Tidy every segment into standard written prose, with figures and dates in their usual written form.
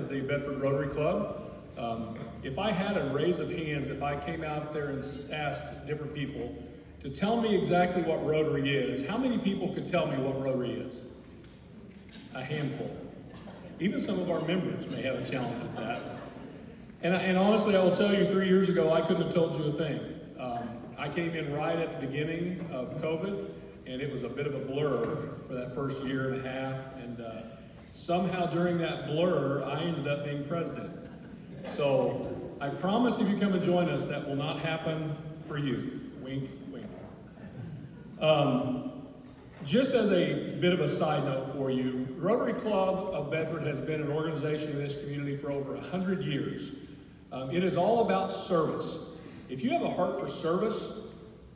the Bedford Rotary Club. If I had a raise of hands, if I came out there and asked different people to tell me exactly what Rotary is, how many people could tell me what Rotary is? A handful. Even some of our members may have a challenge with that. And honestly, I will tell you, 3 years ago, I couldn't have told you a thing. I came in right at the beginning of COVID, and it was a bit of a blur for that first year and a half. And somehow during that blur, I ended up being president. So I promise if you come and join us, that will not happen for you. Wink, wink. Just as a bit of a side note for you, Rotary Club of Bedford has been an organization in this community for over 100 years. It is all about service. If you have a heart for service,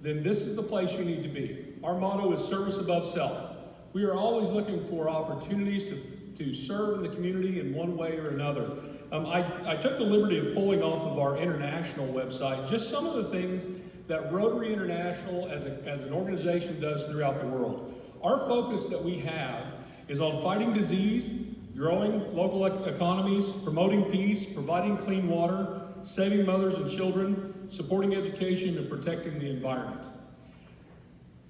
then this is the place you need to be. Our motto is service above self. We are always looking for opportunities to serve in the community in one way or another. I took the liberty of pulling off of our international website just some of the things that Rotary International as an organization does throughout the world. Our focus that we have is on fighting disease, growing local economies, promoting peace, providing clean water, saving mothers and children, supporting education, and protecting the environment.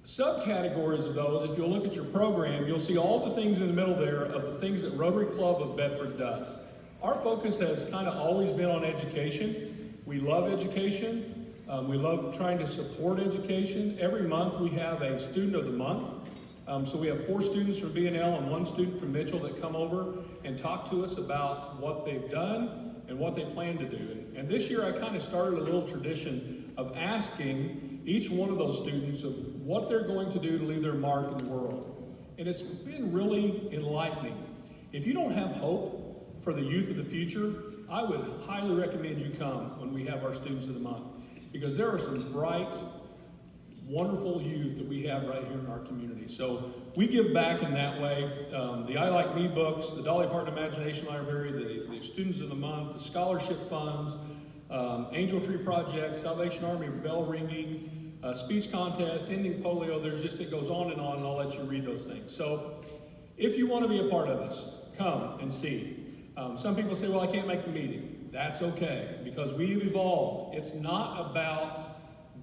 Subcategories of those, if you'll look at your program, you'll see all the things in the middle there of the things that Rotary Club of Bedford does. Our focus has kind of always been on education. We love education. We love trying to support education. Every month we have a student of the month. So we have 4 students from B&L and 1 student from Mitchell that come over and talk to us about what they've done and what they plan to do. And this year I kind of started a little tradition of asking each one of those students of what they're going to do to leave their mark in the world. And it's been really enlightening. If you don't have hope for the youth of the future, I would highly recommend you come when we have our Students of the Month, because there are some bright, wonderful youth that we have right here in our community. So we give back in that way. The I Like Me books, the Dolly Parton Imagination Library, the Students of the Month, the scholarship funds, Angel Tree Project, Salvation Army bell ringing, speech contest, ending polio. It goes on, and I'll let you read those things. So if you want to be a part of this, come and see. Some people say, well, I can't make the meeting. That's okay, because we've evolved. It's not about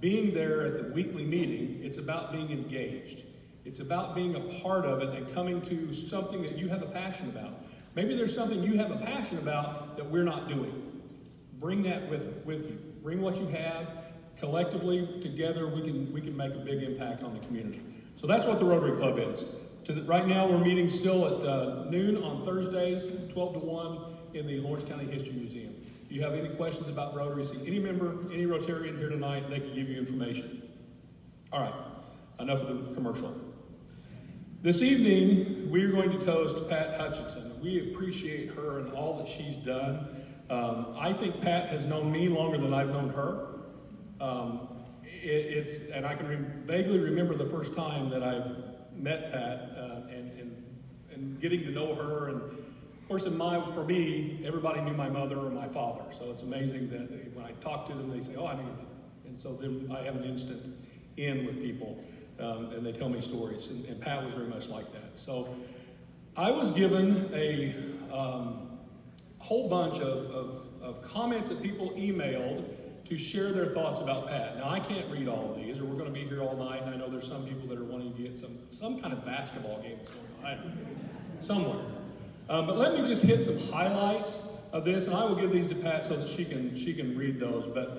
being there at the weekly meeting. It's about being engaged. It's about being a part of it and coming to something that you have a passion about. Maybe there's something you have a passion about that we're not doing. Bring that with you. Bring what you have. Collectively, together, we can make a big impact on the community. So that's what the Rotary Club is. Right now, we're meeting still at noon on Thursdays, 12 to 1, in the Lawrence County History Museum. If you have any questions about Rotary, see any member, any Rotarian here tonight, they can give you information. All right, enough of the commercial. This evening, we are going to toast Pat Hutchinson. We appreciate her and all that she's done. I think Pat has known me longer than I've known her. And I can vaguely remember the first time that I've met Pat and getting to know her. And of course, for me, everybody knew my mother or my father. So it's amazing that when I talk to them, they say, oh, I knew you. And so then I have an instant in with people, and they tell me stories. And Pat was very much like that. So I was given a whole bunch of comments that people emailed to share their thoughts about Pat. Now, I can't read all of these, or we're going to be here all night, and I know there's some people that are wanting to get some kind of basketball game that's going on somewhere. But let me just hit some highlights of this, and I will give these to Pat so that she can read those. But